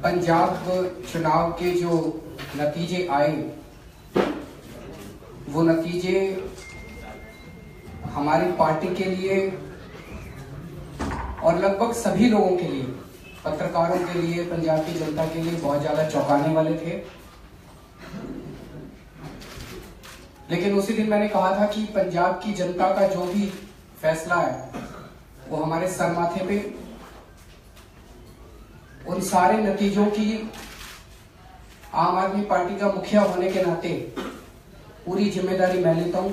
पंजाब चुनाव के जो नतीजे आए वो नतीजे हमारी पार्टी के लिए और लगभग सभी लोगों के लिए, पत्रकारों के लिए, पंजाब की जनता के लिए बहुत ज्यादा चौंकाने वाले थे। लेकिन उसी दिन मैंने कहा था कि पंजाब की जनता का जो भी फैसला है वो हमारे सर माथे पे, उन सारे नतीजों की आम आदमी पार्टी का मुखिया होने के नाते पूरी जिम्मेदारी मैं लेता हूं।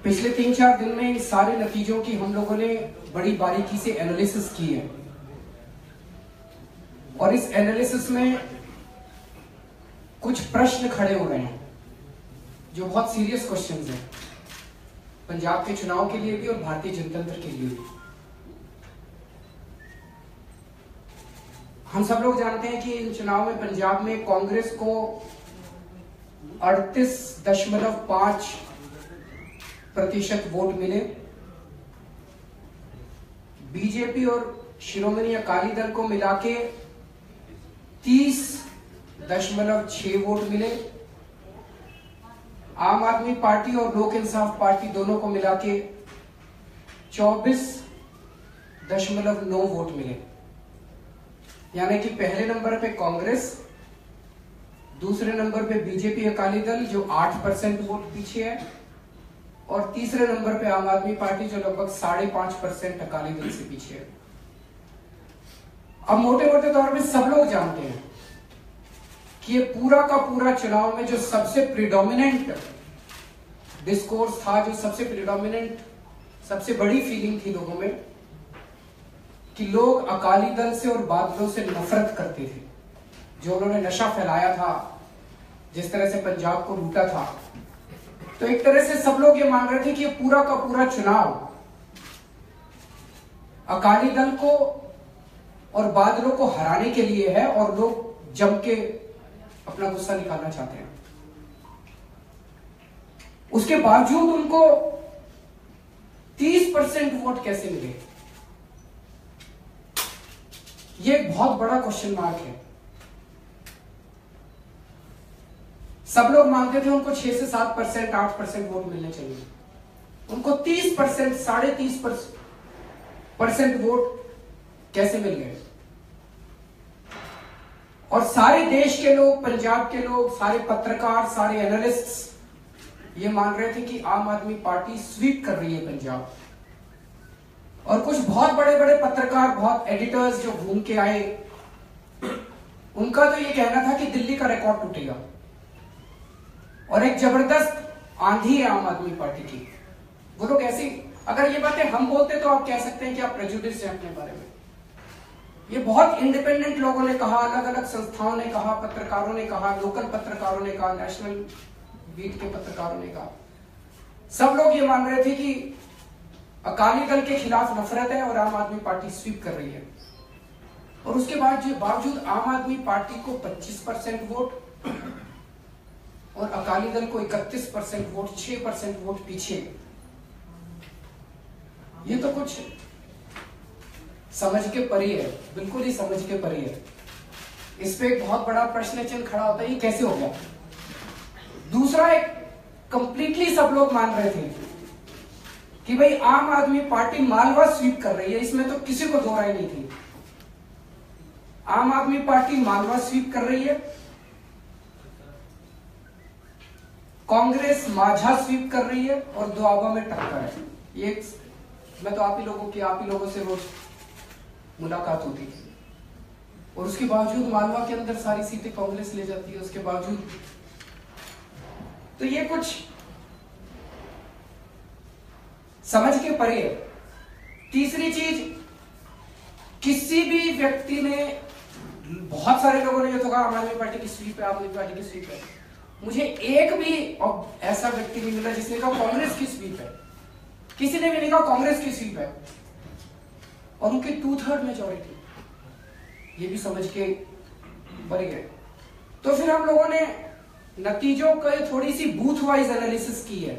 पिछले 3-4 दिन में इन सारे नतीजों की हम लोगों ने बड़ी बारीकी से एनालिसिस की है और इस एनालिसिस में कुछ प्रश्न खड़े हो रहे हैं जो बहुत सीरियस क्वेश्चंस हैं पंजाब के चुनाव के लिए भी और भारतीय जनतंत्र के लिए भी। हम सब लोग जानते हैं कि इन चुनाव में पंजाब में कांग्रेस को 38.5% वोट मिले, बीजेपी और शिरोमणि अकाली दल को मिला के 30.6 वोट मिले, आम आदमी पार्टी और लोक इंसाफ पार्टी दोनों को मिला के 24.9 वोट मिले। यानी कि पहले नंबर पे कांग्रेस, दूसरे नंबर पे बीजेपी अकाली दल जो 8% वोट पीछे है, और तीसरे नंबर पे आम आदमी पार्टी जो लगभग 5.5% अकाली दल से पीछे है। अब मोटे मोटे तौर पे सब लोग जानते हैं कि ये पूरा का पूरा चुनाव में जो सबसे प्रिडोमिनेंट डिस्कोर्स था, जो सबसे प्रिडोमिनेंट, सबसे बड़ी फीलिंग थी लोगों में कि लोग अकाली दल से और बादलों से नफरत करते थे। जो उन्होंने नशा फैलाया था, जिस तरह से पंजाब को लूटा था, तो एक तरह से सब लोग ये मान रहे थे कि ये पूरा का पूरा चुनाव अकाली दल को और बादलों को हराने के लिए है और लोग जम के अपना गुस्सा निकालना चाहते हैं। उसके बावजूद उनको 30% वोट कैसे मिले, ये एक बहुत बड़ा क्वेश्चन मार्क है। सब लोग मानते थे उनको 6 से 7%, 8% वोट मिलने चाहिए, उनको 30%, 30.5% वोट कैसे मिल गए? और सारे देश के लोग, पंजाब के लोग, सारे पत्रकार, सारे एनालिस्ट्स ये मान रहे थे कि आम आदमी पार्टी स्वीप कर रही है पंजाब। और कुछ बहुत बड़े बड़े पत्रकार, बहुत एडिटर्स जो घूम के आए, उनका तो ये कहना था कि दिल्ली का रिकॉर्ड टूटेगा और एक जबरदस्त आंधी है आम आदमी पार्टी की। वो लोग ऐसी, अगर ये बातें हम बोलते तो आप कह सकते हैं कि आप प्रेजुडिस हैं अपने बारे में। ये बहुत इंडिपेंडेंट लोगों ने कहा, अलग अलग संस्थाओं ने कहा, पत्रकारों ने कहा, लोकल पत्रकारों ने कहा, नेशनल बीट के पत्रकारों ने कहा। सब लोग ये मान रहे थे कि अकाली दल के खिलाफ नफरत है और आम आदमी पार्टी स्वीप कर रही है। और उसके बावजूद आम आदमी पार्टी को 25% वोट और अकाली दल को 31% वोट, 6% वोट पीछे। ये तो कुछ समझ के परे है, बिल्कुल ही समझ के परे है। इस पे एक बहुत बड़ा प्रश्न चिन्ह खड़ा होता है, ये कैसे हो गया? दूसरा, एक कंप्लीटली सब लोग मान रहे थे कि भाई आम आदमी पार्टी मालवा स्वीप कर रही है, इसमें तो किसी को दो राय नहीं थी। आम आदमी पार्टी मालवा स्वीप कर रही है, कांग्रेस माझा स्वीप कर रही है और दोआबा में टक्कर है। ये मैं तो आप ही लोगों से रोज मुलाकात होती थी और उसके बावजूद मालवा के अंदर सारी सीटें कांग्रेस ले जाती है। उसके बावजूद तो ये कुछ समझ के परे है। तीसरी चीज, किसी भी व्यक्ति ने, बहुत सारे लोगों ने जो कहा आम आदमी पार्टी की स्वीप है, आम आदमी पार्टी की स्वीप है, मुझे एक भी ऐसा व्यक्ति नहीं मिला जिसने कहा कांग्रेस की स्वीप है। किसी ने भी नहीं कहा कांग्रेस की स्वीप है और उनकी 2/3 मेजॉरिटी, ये भी समझ के परे गए। तो फिर हम लोगों ने नतीजों का थोड़ी सी बूथ वाइज एनालिसिस की है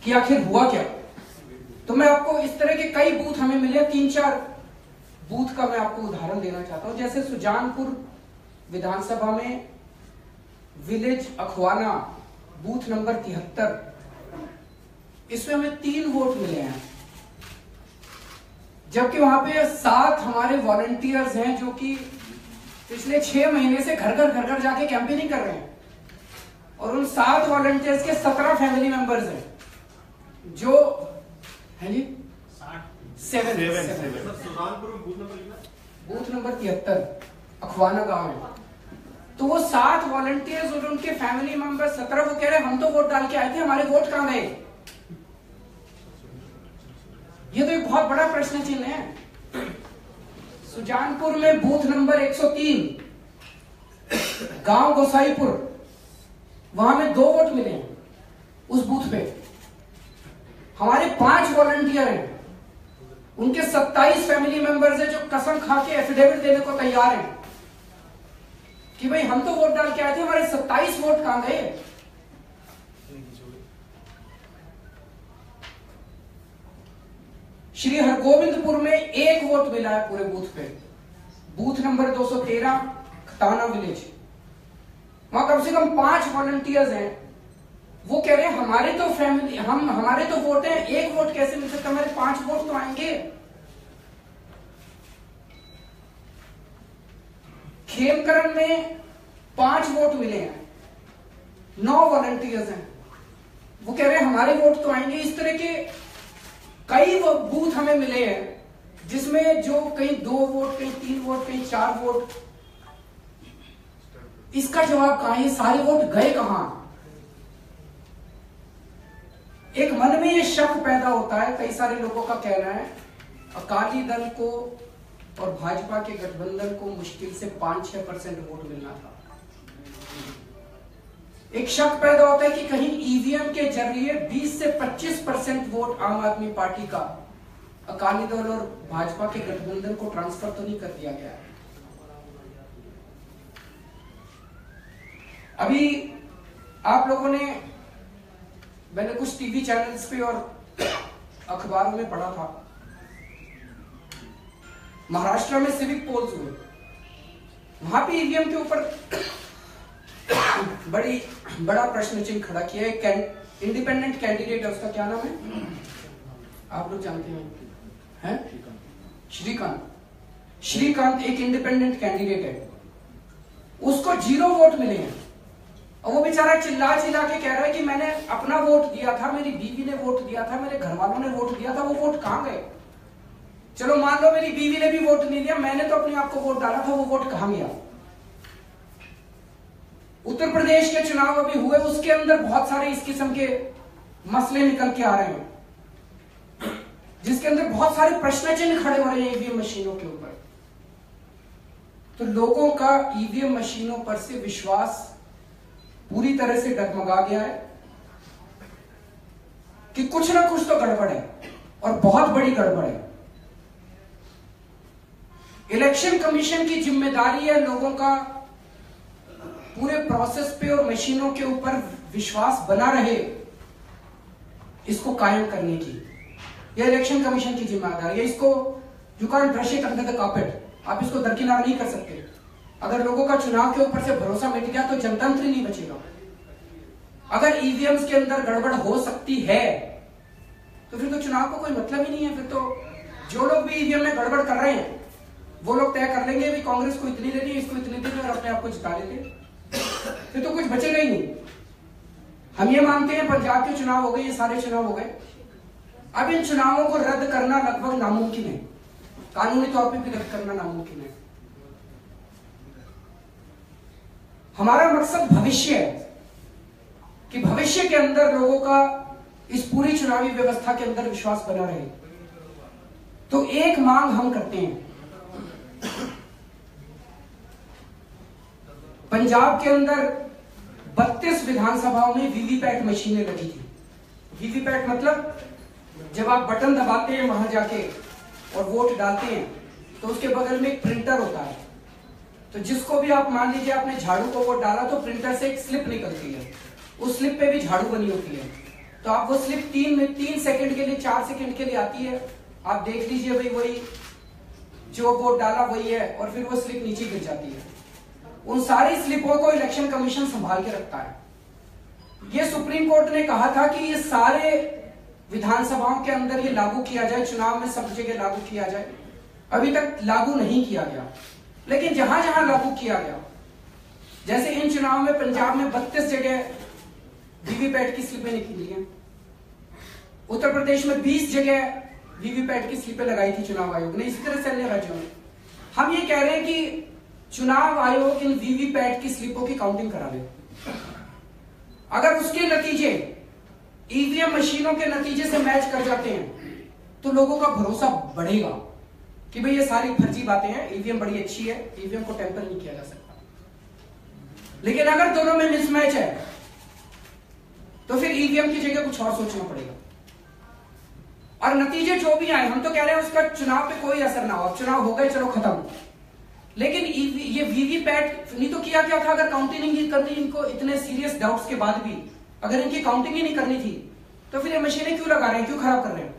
कि आखिर हुआ क्या। तो मैं आपको इस तरह के कई बूथ हमें मिले, 3-4 बूथ का मैं आपको उदाहरण देना चाहता हूं। जैसे सुजानपुर विधानसभा में विलेज अखवाना बूथ नंबर 73, इसमें हमें 3 वोट मिले हैं, जबकि वहां पे 7 हमारे वॉलंटियर्स हैं जो कि पिछले 6 महीने से घर घर जाके कैंपेनिंग कर रहे हैं, और उन 7 वॉलंटियर्स के 17 फैमिली मेंबर्स हैं जो है जी 7 बूथ नंबर 73 अखवाना गांव है। तो वो 7 वॉलंटियर्स और उनके फैमिली मेंबर 17 वो कह रहे हैं हम तो वोट डाल के आए थे, हमारे वोट कहां गए? ये तो एक बहुत बड़ा प्रश्न चिन्ह है। सुजानपुर में बूथ नंबर 103 गांव गोसाईपुर, वहां में 2 वोट मिले हैं उस बूथ पे। हमारे 5 वॉलंटियर हैं, उनके 27 फैमिली मेंबर्स हैं जो कसम खा के एफिडेविट देने को तैयार हैं कि भाई हम तो वोट डाल के आए थे, हमारे 27 वोट कहां गए? श्री हरगोविंदपुर में 1 वोट मिला है पूरे बूथ पे, बूथ नंबर 213 खताना विलेज। वहां कम से कम 5 वॉलंटियर्स हैं, वो कह रहे हैं हमारे तो फैमिली हमारे तो वोट हैं, 1 वोट कैसे मिल सकता, हमारे 5 वोट तो आएंगे। खेमकरण में 5 वोट मिले हैं, 9 वॉलंटियर्स हैं, वो कह रहे हैं हमारे वोट तो आएंगे। इस तरह के कई बूथ हमें मिले हैं जिसमें जो कहीं 2 वोट, कहीं 3 वोट, कहीं 4 वोट। इसका जवाब कहां है? सारे वोट गए कहां? एक मन में ये शक पैदा होता है, कई सारे लोगों का कहना है अकाली दल को और भाजपा के गठबंधन को मुश्किल से 5-6% वोट मिलना था। एक शक पैदा होता है कि कहीं ईवीएम के जरिए 20 से 25% वोट आम आदमी पार्टी का अकाली दल और भाजपा के गठबंधन को ट्रांसफर तो नहीं कर दिया गया है। अभी आप लोगों ने, मैंने कुछ टीवी चैनल्स पे और अखबारों में पढ़ा था, महाराष्ट्र में सिविक पोल्स हुए, वहां पे ईवीएम के ऊपर बड़ा प्रश्न चिन्ह खड़ा किया। एक इंडिपेंडेंट कैंडिडेट है, उसका क्या नाम है आप लोग जानते हैं? श्रीकांत एक इंडिपेंडेंट कैंडिडेट है, उसको 0 वोट मिले हैं, और वो बेचारा चिल्ला के कह रहा है कि मैंने अपना वोट दिया था, मेरी बीवी ने वोट दिया था, मेरे घर वालों ने वोट दिया था, वो वोट कहां गए? चलो मान लो मेरी बीवी ने भी वोट नहीं दिया, मैंने तो अपने आप को वोट डाला था, वो वोट कहां गया? उत्तर प्रदेश के चुनाव अभी हुए, उसके अंदर बहुत सारे इस किस्म के मसले निकल के आ रहे हैं, जिसके अंदर बहुत सारे प्रश्न चिन्ह खड़े हो रहे हैं ईवीएम मशीनों के ऊपर। तो लोगों का ईवीएम मशीनों पर से विश्वास पूरी तरह से डगमगा गया है कि कुछ ना कुछ तो गड़बड़ है, और बहुत बड़ी गड़बड़ है। इलेक्शन कमीशन की जिम्मेदारी है लोगों का पूरे प्रोसेस पे और मशीनों के ऊपर विश्वास बना रहे, इसको कायम करने की। यह इलेक्शन कमीशन की जिम्मेदारी है। इसको you can't brush it under the carpet, आप इसको दरकिनार नहीं कर सकते। अगर लोगों का चुनाव के ऊपर से भरोसा मिट गया तो जनतंत्र ही नहीं बचेगा। अगर ईवीएम्स के अंदर गड़बड़ हो सकती है तो फिर तो चुनाव को कोई मतलब ही नहीं है। फिर तो जो लोग भी ईवीएम में गड़बड़ कर रहे हैं वो लोग तय कर लेंगे भी कांग्रेस को इतनी देनी है, इसको इतनी देनी, और अपने आप को जिता लेंगे, फिर तो कुछ बचेगा ही नहीं। हम ये मानते हैं पंजाब के चुनाव हो गए, ये सारे चुनाव हो गए, अब इन चुनावों को रद्द करना लगभग नामुमकिन है, कानूनी तौर पे भी रद्द करना नामुमकिन है। हमारा मकसद भविष्य है कि भविष्य के अंदर लोगों का इस पूरी चुनावी व्यवस्था के अंदर विश्वास बना रहे। तो एक मांग हम करते हैं, पंजाब के अंदर 32 विधानसभाओं में वीवीपैट मशीनें लगी थी। वीवीपैट मतलब जब आप बटन दबाते हैं वहां जाके और वोट डालते हैं तो उसके बगल में एक प्रिंटर होता है, तो जिसको भी आप मान लीजिए आपने झाड़ू को वोट डाला तो प्रिंटर से एक स्लिप निकलती है, उस स्लिप पे भी झाड़ू बनी होती है। तो आप वो स्लिप 3 सेकंड के लिए 4 सेकंड के लिए आती है, आप देख लीजिए भाई वही जो वोट डाला वही है, और फिर वो स्लिप नीचे गिर जाती है। उन सारी स्लिपों को इलेक्शन कमीशन संभाल के रखता है। ये सुप्रीम कोर्ट ने कहा था कि ये सारे विधानसभाओं के अंदर ये लागू किया जाए, चुनाव में सब जगह लागू किया जाए। अभी तक लागू नहीं किया गया, लेकिन जहां जहां लागू किया गया, जैसे इन चुनाव में पंजाब में 32 जगह वीवीपैट की स्लिपें निकली हैं, उत्तर प्रदेश में 20 जगह वीवीपैट की स्लिपें लगाई थी चुनाव आयोग ने, इसी तरह से अन्य राज्यों में। हम ये कह रहे हैं कि चुनाव आयोग इन वीवीपैट की स्लिपों की काउंटिंग करा ले। अगर उसके नतीजे ईवीएम मशीनों के नतीजे से मैच कर जाते हैं तो लोगों का भरोसा बढ़ेगा कि भाई ये सारी फर्जी बातें हैं, ईवीएम बड़ी अच्छी है, ईवीएम को टेम्पर नहीं किया जा सकता। लेकिन अगर दोनों में मिसमैच है तो फिर ईवीएम की जगह कुछ और सोचना पड़ेगा। और नतीजे जो भी आए, हम तो कह रहे हैं उसका चुनाव पे कोई असर ना हो, चुनाव हो गए चलो खत्म। लेकिन ये वीवीपैट नहीं तो किया क्या था, अगर काउंटिंग नहीं करनी, इनको इतने सीरियस डाउट्स के बाद भी अगर इनकी काउंटिंग ही नहीं करनी थी तो फिर ये मशीनें क्यों लगा रहे हैं, क्यों खराब कर रहे हैं?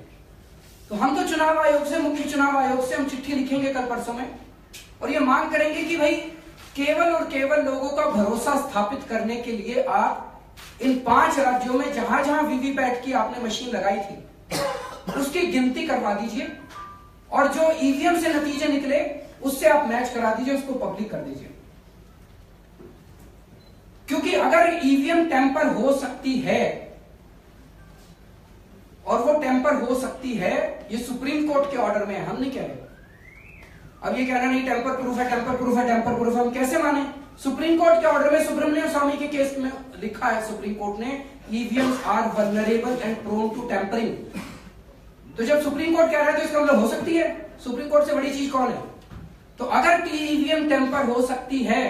तो हम तो चुनाव आयोग से, मुख्य चुनाव आयोग से हम चिट्ठी लिखेंगे कल परसों में, और ये मांग करेंगे कि भाई केवल और केवल लोगों का भरोसा स्थापित करने के लिए आप इन 5 राज्यों में जहां जहां वीवीपैट की आपने मशीन लगाई थी उसकी गिनती करवा दीजिए, और जो ईवीएम से नतीजे निकले उससे आप मैच करा दीजिए, उसको पब्लिक कर दीजिए। क्योंकि अगर ईवीएम टेम्पर हो सकती है, और वो टेम्पर हो सकती है, ये सुप्रीम कोर्ट के ऑर्डर में है, हम नहीं कह रहे। अब ये कहना नहीं टेम्पर प्रूफ है, टेम्पर प्रूफ है, टेम्पर प्रूफ है, हम कैसे माने? सुप्रीम कोर्ट के ऑर्डर में सुब्रमण्यम स्वामी के केस में लिखा है सुप्रीम कोर्ट ने, EVMs are vulnerable and prone to tampering. तो जब सुप्रीम कोर्ट कह रहा है तो इसका मतलब हो सकती है। सुप्रीम कोर्ट से बड़ी चीज कौन है? तो अगर ईवीएम टेम्पर हो सकती है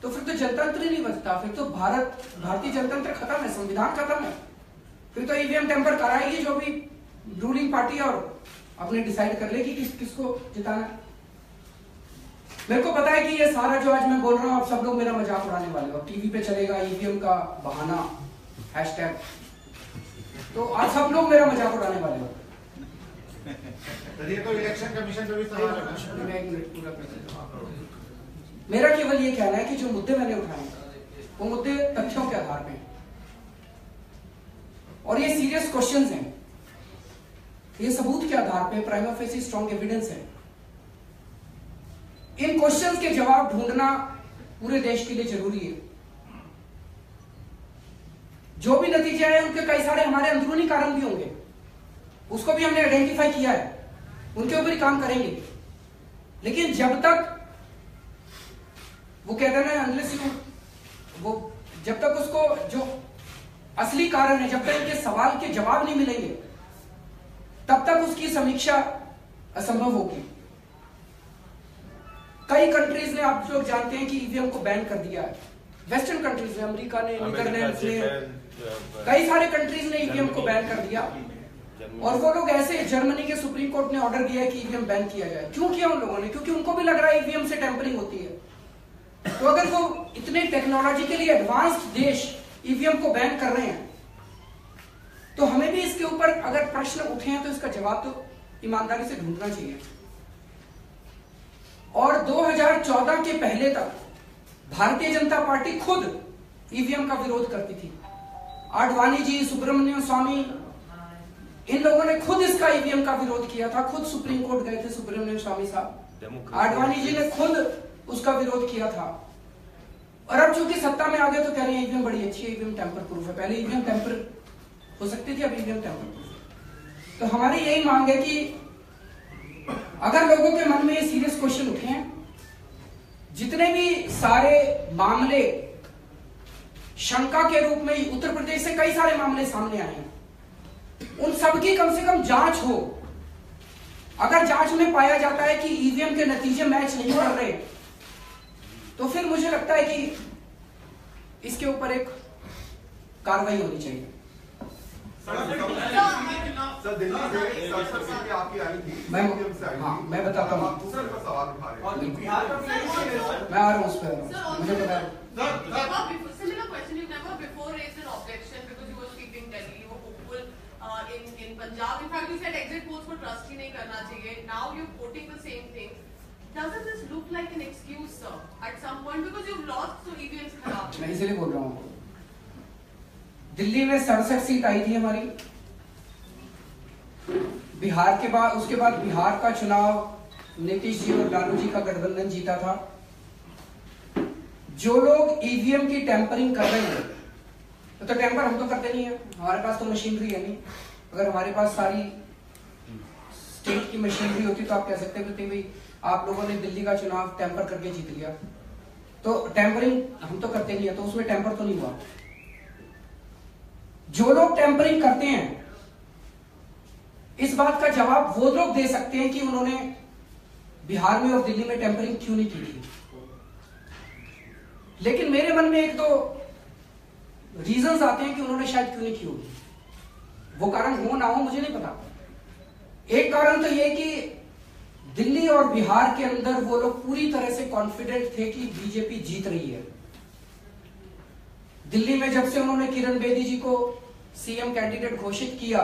तो फिर तो जनतंत्र ही नहीं बचता, फिर तो भारतीय जनतंत्र खत्म है, संविधान खत्म है। फिर तो ईवीएम टेम्पर कराएगी जो भी रूलिंग पार्टी, और अपने डिसाइड कर लेगी कि किसको जिताना है। मेरे को पता है कि ये सारा जो आज मैं बोल रहा हूं आप सब लोग मेरा मजाक उड़ाने वाले हो, टीवी पे चलेगा ईवीएम का बहाना हैशटैग, तो आज सब लोग मेरा मजाक उड़ाने वाले हो। ये तो इलेक्शन कमीशन पे भी सवाल है। मेरा केवल ये कहना है कि जो मुद्दे मैंने उठाए वो मुद्दे तथ्यों के आधार पे हैं, और ये सीरियस क्वेश्चंस हैं, ये सबूत के आधार पे प्राइमा फेसी स्ट्रॉन्ग एविडेंस है। इन क्वेश्चंस के जवाब ढूंढना पूरे देश के लिए जरूरी है। जो भी नतीजे आए उनके कई सारे हमारे अंदरूनी कारण भी होंगे, उसको भी हमने आइडेंटिफाई किया है, उनके ऊपर ही काम करेंगे। लेकिन जब तक वो कहते हैं ना अनलेस यू, वो जब तक उसको जो असली कारण है, जब तक इनके सवाल के जवाब नहीं मिलेंगे तब तक उसकी समीक्षा असंभव होगी। कई कंट्रीज ने, आप लोग जानते हैं कि ईवीएम को बैन कर दिया है, वेस्टर्न कंट्रीज ने, अमेरिका ने, नीदरलैंड्स ने, कई सारे कंट्रीज ने ईवीएम को बैन कर दिया। और वो लोग ऐसे, जर्मनी के सुप्रीम कोर्ट ने ऑर्डर दिया है कि ईवीएम बैन किया जाए। क्यों किया उन लोगों ने? क्योंकि उनको भी लग रहा है ईवीएम से टेम्परिंग होती है। तो अगर वो इतने टेक्नोलॉजिकली एडवांस्ड देश ईवीएम को बैन कर रहे हैं तो हमें भी इसके ऊपर अगर प्रश्न उठे हैं तो इसका जवाब तो ईमानदारी से ढूंढना चाहिए। और 2014 के पहले तक भारतीय जनता पार्टी खुद ईवीएम का विरोध करती थी। आडवाणी जी, सुब्रमण्यम स्वामी, इन लोगों ने खुद इसका ईवीएम का विरोध किया था, खुद सुप्रीम कोर्ट गए थे सुब्रमण्यम स्वामी साहब, आडवाणी जी ने खुद उसका विरोध किया था। और अब चूंकि सत्ता में आ गए तो कह रहे हैं ईवीएम बड़ी अच्छी है, ईवीएम टेम्पर प्रूफ है। पहले ईवीएम टेम्पर हो सकती थी, अब ईवीएम टेम्पर प्रूफ है। तो हमारी यही मांग है कि अगर लोगों के मन में ये सीरियस क्वेश्चन उठे हैं, जितने भी सारे मामले शंका के रूप में उत्तर प्रदेश से कई सारे मामले सामने आए हैं, उन सबकी कम से कम जांच हो। अगर जांच में पाया जाता है कि ईवीएम के नतीजे मैच नहीं कर रहे तो फिर मुझे लगता है कि इसके ऊपर एक कार्रवाई होनी चाहिए। सर दिल्ली से आपकी आई थी, मैं बताता हूँ, दूसरे का सवाल उठा रहे हैं। मैं आ रहा हूँ उस पर, मुझे पता है। Similar question, you never before raised an objection because you were speaking Delhi. करना चाहिए. Now you're quoting the same thing. Doesn't this look like an excuse, sir? At some point, because you've lost, so EVMs खराब. मैं इसलिए बोल रहा हूँ, दिल्ली में 67 seat आई थी हमारी. बिहार के बाद, उसके बाद बिहार का चुनाव नीतीश जी और लालू जी का गठबंधन जीता था. जो लोग ईवीएम की टेम्परिंग कर रहे हैं, तो टेम्पर हम तो करते नहीं है, हमारे पास तो मशीनरी है नहीं. अगर हमारे पास सारी स्टेट की मशीनरी होती तो आप कह सकते हैं भाई आप लोगों ने दिल्ली का चुनाव टेम्पर करके जीत लिया. तो टेम्परिंग हम तो करते नहीं है, तो उसमें टेम्पर तो नहीं हुआ. जो लोग टेम्परिंग करते हैं, इस बात का जवाब वो लोग दे सकते हैं कि उन्होंने बिहार में और दिल्ली में टेम्परिंग क्यों नहीं की थी. लेकिन मेरे मन में एक तो रीजंस आते हैं कि उन्होंने शायद क्यों नहीं की होगी. वो कारण हो ना हो मुझे नहीं पता. एक कारण तो ये कि दिल्ली और बिहार के अंदर वो लोग पूरी तरह से कॉन्फिडेंट थे कि बीजेपी जीत रही है. दिल्ली में जब से उन्होंने किरण बेदी जी को सीएम कैंडिडेट घोषित किया,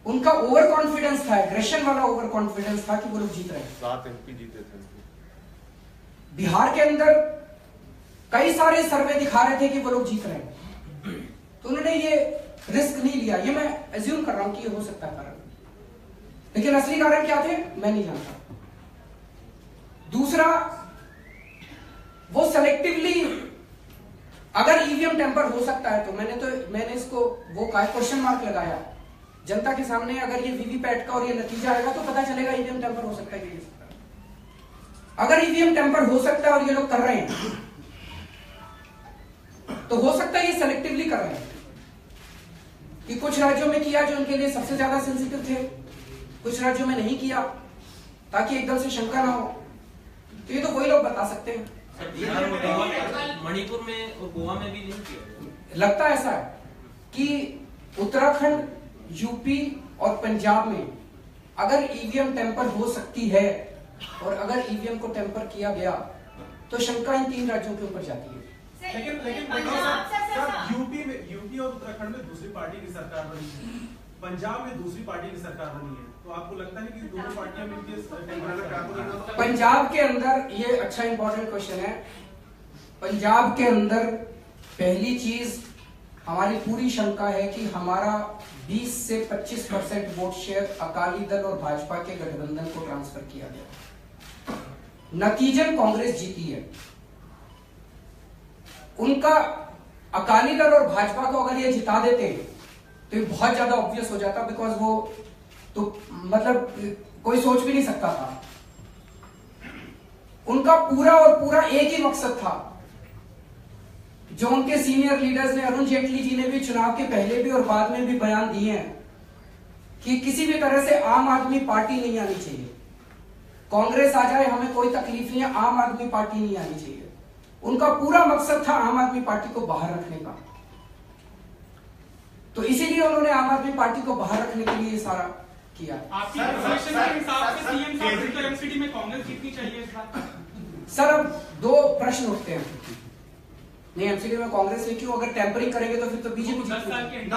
उनका ओवर कॉन्फिडेंस था, एग्रेशन वाला ओवर कॉन्फिडेंस था कि वो लोग जीत रहे हैं. 7 MP जीते थे. बिहार के अंदर कई सारे सर्वे दिखा रहे थे कि वो लोग जीत रहे हैं, तो उन्होंने ये रिस्क नहीं लिया. ये मैं एज्यूम कर रहा हूं कि ये हो सकता है कारण, लेकिन असली कारण क्या थे मैं नहीं जानता. दूसरा, वो सेलेक्टिवली, अगर ईवीएम टेम्पर हो सकता है तो मैंने इसको वो क्वेश्चन मार्क लगाया जनता के सामने. अगर ये वीवीपैट का और ये नतीजा आएगा तो पता चलेगा ईवीएम टेम्पर हो सकता है कि नहीं हो सकता. अगर ईवीएम टेम्पर हो सकता है और ये लोग कर रहे हैं, तो हो सकता है ये सेलेक्टिवली कर रहे हैं कि कुछ राज्यों में किया जो उनके लिए सबसे ज्यादा सेंसिटिव थे, कुछ राज्यों में नहीं किया ताकि एकदम से शंका ना हो. तो ये तो वही लोग बता सकते हैं. मणिपुर में और गोवा में भी नहीं किया. लगता ऐसा है कि उत्तराखंड, यूपी और पंजाब में अगर ईवीएम टेम्पर हो सकती है और अगर ईवीएम को टेम्पर किया गया तो शंका इन 3 राज्यों के ऊपर जाती है. लेकिन यूपी और उत्तराखंड में दूसरी पार्टी की सरकार बनी है, पंजाब में दूसरी पार्टी की सरकार बनी है, तो आपको लगता है कि दोनों पार्टियां मिलकर पंजाब के अंदर, ये अच्छा इंपॉर्टेंट क्वेश्चन है. पंजाब के अंदर पहली चीज, हमारी पूरी शंका है कि हमारा 20 से 25% वोट शेयर अकाली दल और भाजपा के गठबंधन को ट्रांसफर किया गया. नतीजन कांग्रेस जीती है. उनका अकाली दल और भाजपा को अगर ये जिता देते तो ये बहुत ज्यादा ऑब्वियस हो जाता, बिकॉज वो तो मतलब कोई सोच भी नहीं सकता था. उनका पूरा और पूरा एक ही मकसद था, जो उनके सीनियर लीडर्स ने, अरुण जेटली जी ने भी चुनाव के पहले भी और बाद में भी बयान दिए हैं कि किसी भी तरह से आम आदमी पार्टी नहीं आनी चाहिए. कांग्रेस आ जाए हमें कोई तकलीफ नहीं है, आम आदमी पार्टी नहीं आनी चाहिए. उनका पूरा मकसद था आम आदमी पार्टी को बाहर रखने का. तो इसीलिए उन्होंने आम आदमी पार्टी को बाहर रखने के लिए ये सारा किया. आपकी कैलकुलेशन के हिसाब से सीएम साहब फिर तो एमसीडी में कांग्रेस जीतनी चाहिए इस बार. सर, अब 2 प्रश्न उठते हैं. नहीं, एमसीडी में कांग्रेस ने क्यों? अगर टेम्परिंग करेंगे तो फिर तो बीजेपी जीतेगी.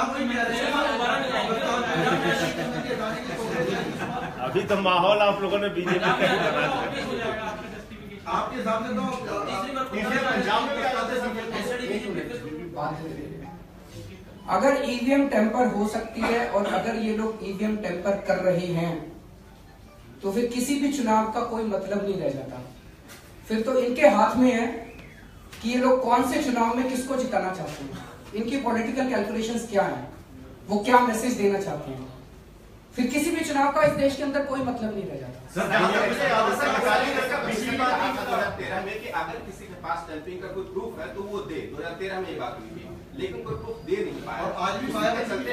अभी तो माहौल आप लोगों ने बीजेपी का ही बना दिया. आपके हिसाब से तो अगर ईवीएम टेम्पर हो सकती है और अगर ये लोग ईवीएम टेम्पर कर रहे हैं तो फिर किसी भी चुनाव का कोई मतलब नहीं रह जाता. फिर तो इनके हाथ में है कि ये लोग कौन से चुनाव में किसको जिताना चाहते हैं, इनकी पॉलिटिकल कैलकुलेशंस क्या हैं, वो क्या मैसेज देना चाहते हैं. फिर किसी भी चुनाव का इस देश के अंदर कोई मतलब नहीं रह जाता. में कि अगर किसी के पास टेम्परिंग का कोई प्रूफ है तो वो दे. 2013 में ये बात हुई थी, लेकिन कोई प्रूफ दे नहीं पाया और आज भी चलते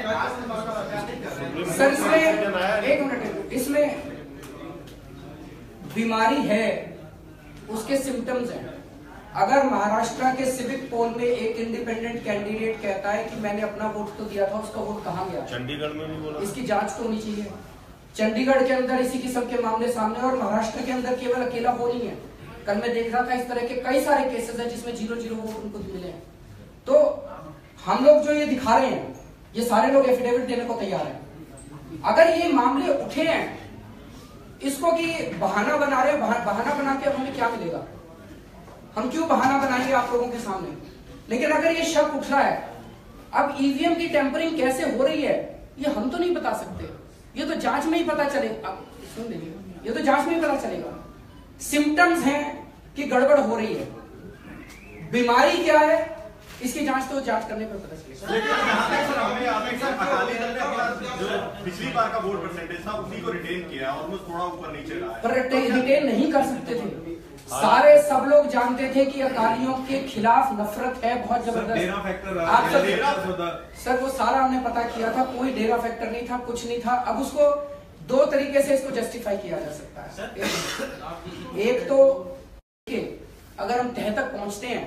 सर, इसमें एक मिनट, इसमें बीमारी है, उसके सिम्टम्स हैं. अगर महाराष्ट्र के सिविक पोल में एक इंडिपेंडेंट कैंडिडेट कहता है कि मैंने अपना वोट तो दिया था, उसका वोट कहां गया? चंडीगढ़ में भी बोला. इसकी जांच तो होनी चाहिए. चंडीगढ़ के अंदर इसी किस्म के मामले सामने, और महाराष्ट्र के अंदर केवल अकेला वो नहीं है. कल मैं देख रहा था इस तरह के कई सारे केसेस हैं जिसमें 0-0 वोट उनको मिले हैं. तो हम लोग जो ये दिखा रहे हैं, ये सारे लोग एफिडेविट देने को तैयार हैं. अगर ये मामले उठे हैं इसको कि बहाना बना रहे, बहाना बना के अब हमें क्या मिलेगा? हम क्यों बहाना बनाएंगे आप लोगों के सामने? लेकिन अगर ये शक उठ रहा है, अब ईवीएम की टेम्परिंग कैसे हो रही है ये हम तो नहीं बता सकते, ये तो जांच में ही पता चलेगा। अब सुन लीजिए, ये तो जांच में ही पता चलेगा। सिम्टम्स हैं कि गड़बड़ हो रही है, बीमारी क्या है इसकी जांच तो जांच करने पर पता चलेगा। पिछली बार का वोट परसेंटेज था उसी को रिटेन किया और थोड़ा ऊपर नीचे रहा है, पर रिटेन नहीं कर सकते थे। सारे सब लोग जानते थे कि अकालियों के खिलाफ नफरत है बहुत जबरदस्त। आप सब सर वो सारा हमने पता किया था, कोई डेरा फैक्टर नहीं था, कुछ नहीं था। अब उसको दो तरीके से इसको जस्टिफाई किया जा सकता है। एक तो अगर हम तह तक पहुंचते हैं,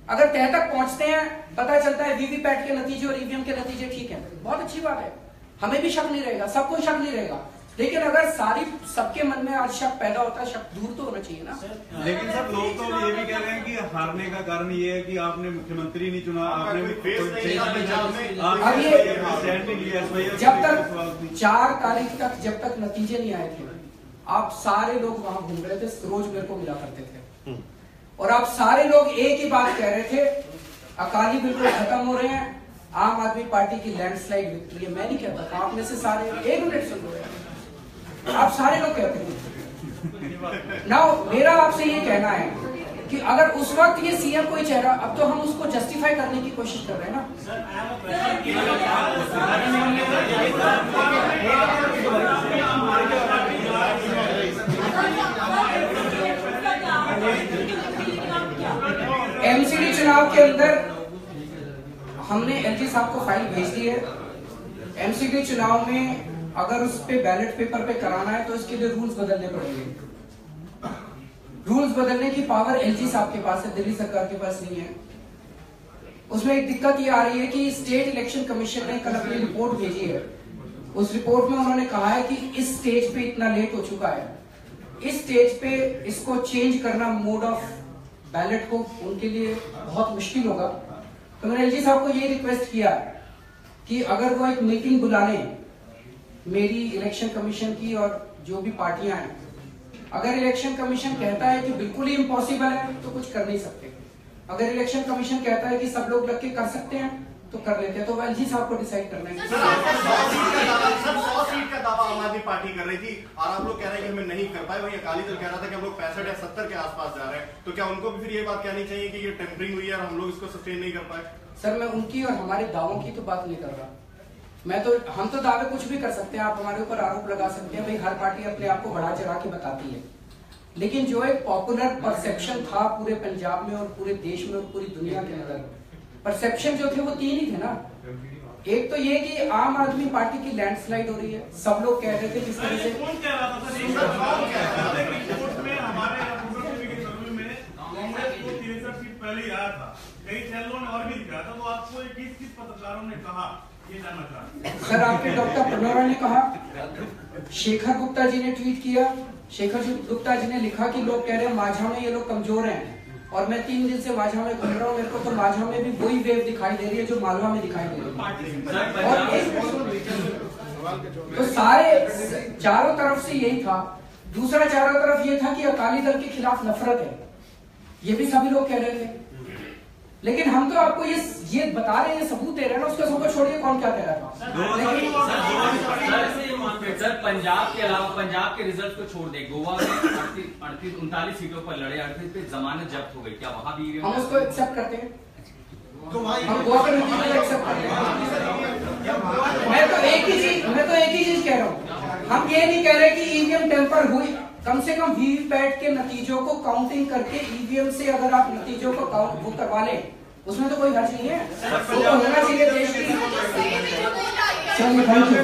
अगर तह तक पहुंचते हैं, पता चलता है वीवीपैट के नतीजे और ईवीएम के नतीजे ठीक है, बहुत अच्छी बात है, हमें भी शक नहीं रहेगा, सबको शक नहीं रहेगा। लेकिन अगर सबके मन में आज शक पैदा होता है, शक दूर तो होना चाहिए ना। लेकिन सब लोग तो ये भी कह रहे हैं कि हारने का कारण ये है कि आपने मुख्यमंत्री नहीं चुना, आपने जब तक 4 तारीख तक जब तक नतीजे नहीं आए थे, आप सारे लोग वहां घूम रहे थे, रोज मेरे को मिला करते थे, और आप सारे लोग एक ही बात कह रहे थे, अकाली बिल्कुल खत्म हो रहे हैं, आम आदमी पार्टी की लैंडस्लाइड विक्ट्री है। मैं नहीं कहता था, आप में से सारे, एक मिनट सुन लो, आप सारे लोग कहते हैं ना। मेरा आपसे ये कहना है कि अगर उस वक्त ये सीएम कोई चेहरा, अब तो हम उसको जस्टिफाई करने की कोशिश कर रहे हैं ना। एमसीडी चुनाव के अंदर हमने एलजी साहब को फाइल भेज दी है। एमसीडी चुनाव में अगर उस पे बैलेट पेपर पे कराना है तो इसके लिए रूल्स बदलने पड़ेंगे। रूल्स बदलने की पावर एलजी साहब के पास है, दिल्ली सरकार के पास नहीं है। उसमें एक दिक्कत ये आ रही है कि स्टेट इलेक्शन कमीशन ने कल अपनी रिपोर्ट भेजी है। उस रिपोर्ट में उन्होंने कहा है कि इस स्टेज पे इतना लेट हो चुका है, इस स्टेज पे इसको चेंज करना मोड ऑफ बैलेट को उनके लिए बहुत मुश्किल होगा। तो मैंने एलजी साहब को ये रिक्वेस्ट किया कि अगर वो एक मीटिंग बुला लें मेरी इलेक्शन कमीशन की और जो भी पार्टियां हैं। अगर इलेक्शन कमीशन कहता है कि बिल्कुल ही इम्पॉसिबल है तो कुछ कर नहीं सकते, अगर इलेक्शन कमीशन कहता है कि सब लोग लग के कर सकते हैं तो कर लेते हैं। तो एलजी साहब को डिसाइड करना है। 100 सीट का दावा आम आदमी पार्टी कर रही थी और आप लोग कह रहे हैं कि हमें नहीं कर पाए। वही अकाली दल कह रहा था कि हम लोग 65 या 70 के आसपास जा रहे हैं, तो क्या उनको भी फिर ये बात कहनी चाहिए कि ये टेम्परिंग हुई है और हम लोग इसको सस्टेन नहीं कर पाए? सर मैं उनकी और हमारे दावों की तो बात नहीं कर रहा, हम तो दावे कुछ भी कर सकते हैं, आप हमारे ऊपर आरोप लगा सकते हैं, भाई हर पार्टी अपने आप को बढ़ा चढ़ा के बताती है। लेकिन जो एक पॉपुलर परसेप्शन था पूरे पंजाब में और पूरे देश में और पूरी दुनिया के अंदर, परसेप्शन जो थे वो 3 ही थे ना। एक तो ये कि आम आदमी पार्टी की लैंडस्लाइड हो रही है, सब लोग कह रहे थे जिस तरह से पहले आया था, कई चैनलों ने और भी दिखाया था, तो आपको किस पत्रकारों ने कहा ये जानना चाहते? सर आपके डॉक्टर प्रणोरा ने कहा, शेखर गुप्ता जी ने ट्वीट किया, शेखर गुप्ता जी ने लिखा कि लोग कह रहे हैं माझा में ये लोग कमजोर हैं, और मैं 3 दिन से माझा में घूम रहा हूँ, मेरे को तो माझा में भी वही वेव दिखाई दे रही है जो मालवा में दिखाई दे रही है। और तो सारे चारों तरफ से यही था। दूसरा चारों तरफ ये था कि अकाली दल के खिलाफ नफरत है, ये भी सभी लोग कह रहे थे। लेकिन हम तो आपको ये बता रहे हैं, सबूत दे रहे हैं ना, उसका सबको छोड़िए कौन क्या कह रहा था। सर पंजाब के अलावा पंजाब के रिजल्ट को छोड़ दे, गोवा में 39 सीटों पर लड़े, 38 पे जमानत जब्त हो गई, क्या वहां भी हम उसको एक्सेप्ट करते हैं? हम गोवा के नतीजे को एक्सेप्ट करते हैं। मैं तो एक ही चीज कह रहा हूँ, हम ये नहीं कह रहे कि ईवीएम टेम्पर हुई, कम से कम वीवीपैट के नतीजों को काउंटिंग करके ईवीएम से अगर आप नतीजों को काउंट वो करवा लें, उसमें तो कोई हर्ज नहीं है, वो तो होना चाहिए देश की। चलिए थैंक यू।